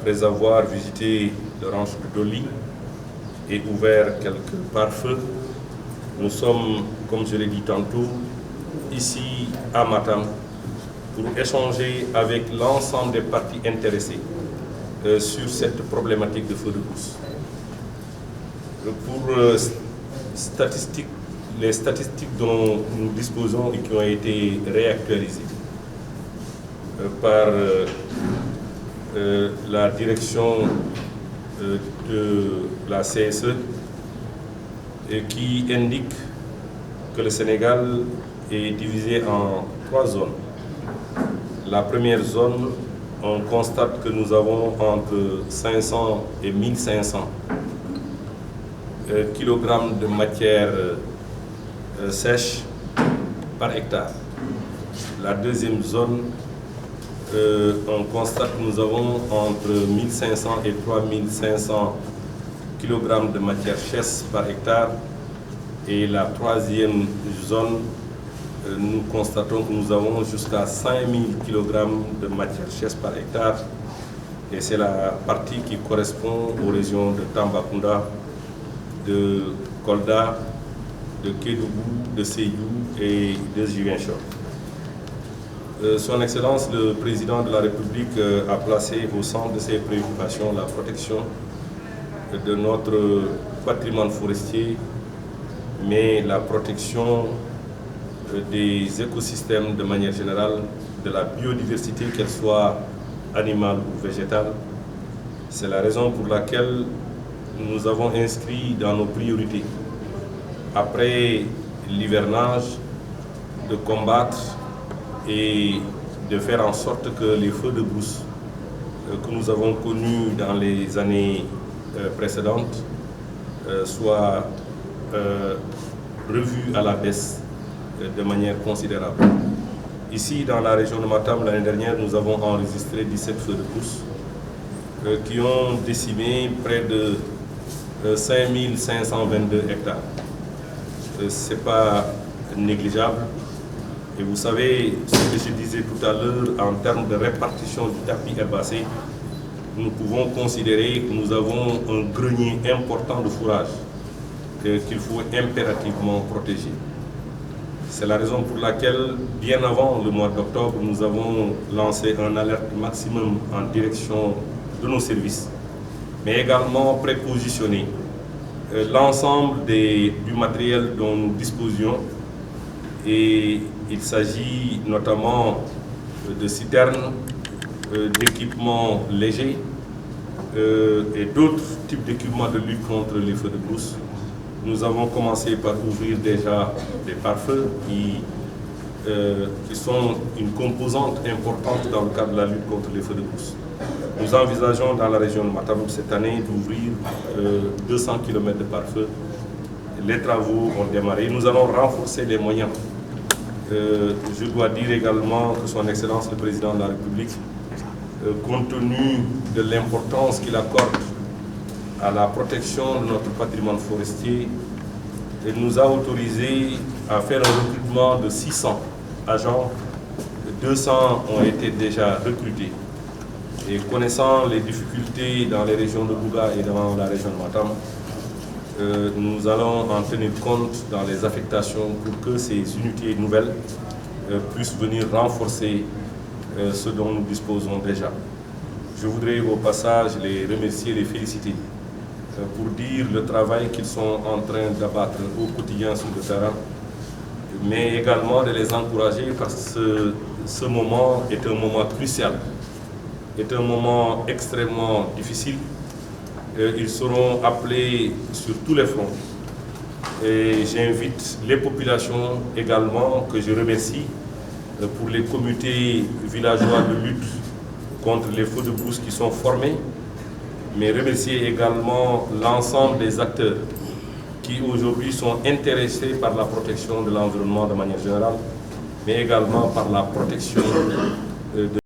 après avoir visité le ranch de Doli et ouvert quelques pare-feux, nous sommes, comme je l'ai dit tantôt, ici à Matam pour échanger avec l'ensemble des parties intéressées sur cette problématique de feu de brousse. Pour les statistiques dont nous disposons et qui ont été réactualisées par la direction de la CSE et qui indique que le Sénégal est divisé en 3 zones. La première zone, on constate que nous avons entre 500 et 1500 kilogrammes de matière sèche par hectare. La deuxième zone, on constate que nous avons entre 1500 et 3500 kg de matière sèche par hectare. Et la troisième zone, nous constatons que nous avons jusqu'à 5000 kg de matière sèche par hectare. Et c'est la partie qui correspond aux régions de Tambacounda, de Kolda, de Kédougou, de Sédhiou et de Ziguinchor. Son Excellence, le Président de la République, a placé au centre de ses préoccupations la protection de notre patrimoine forestier, mais la protection des écosystèmes de manière générale, de la biodiversité, qu'elle soit animale ou végétale. C'est la raison pour laquelle nous avons inscrit dans nos priorités, après l'hivernage, de combattre et de faire en sorte que les feux de brousse que nous avons connus dans les années précédentes soient revus à la baisse de manière considérable. Ici, dans la région de Matam, l'année dernière, nous avons enregistré 17 feux de brousse qui ont décimé près de 5522 hectares. Ce n'est pas négligeable. Et vous savez, ce que je disais tout à l'heure, en termes de répartition du tapis herbacé, nous pouvons considérer que nous avons un grenier important de fourrage qu'il faut impérativement protéger. C'est la raison pour laquelle, bien avant le mois d'octobre, nous avons lancé un alerte maximum en direction de nos services, mais également prépositionné l'ensemble du matériel dont nous disposions. Et il s'agit notamment de citernes, d'équipements légers et d'autres types d'équipements de lutte contre les feux de brousse. Nous avons commencé par ouvrir déjà des pare-feux qui sont une composante importante dans le cadre de la lutte contre les feux de brousse. Nous envisageons dans la région de Matam cette année d'ouvrir 200 km de pare-feu. Les travaux ont démarré. Nous allons renforcer les moyens. Je dois dire également que Son Excellence le Président de la République, compte tenu de l'importance qu'il accorde à la protection de notre patrimoine forestier, nous a autorisé à faire un recrutement de 600 agents. 200 ont été déjà recrutés. Et connaissant les difficultés dans les régions de Bouga et dans la région de Matam, nous allons en tenir compte dans les affectations pour que ces unités nouvelles puissent venir renforcer ce dont nous disposons déjà. Je voudrais au passage les remercier et les féliciter pour dire le travail qu'ils sont en train d'abattre au quotidien sur le terrain, mais également de les encourager parce que ce moment est un moment crucial, est un moment extrêmement difficile. Ils seront appelés sur tous les fronts. Et j'invite les populations également, que je remercie, pour les comités villageois de lutte contre les feux de brousse qui sont formés, mais remercier également l'ensemble des acteurs qui aujourd'hui sont intéressés par la protection de l'environnement de manière générale, mais également par la protection de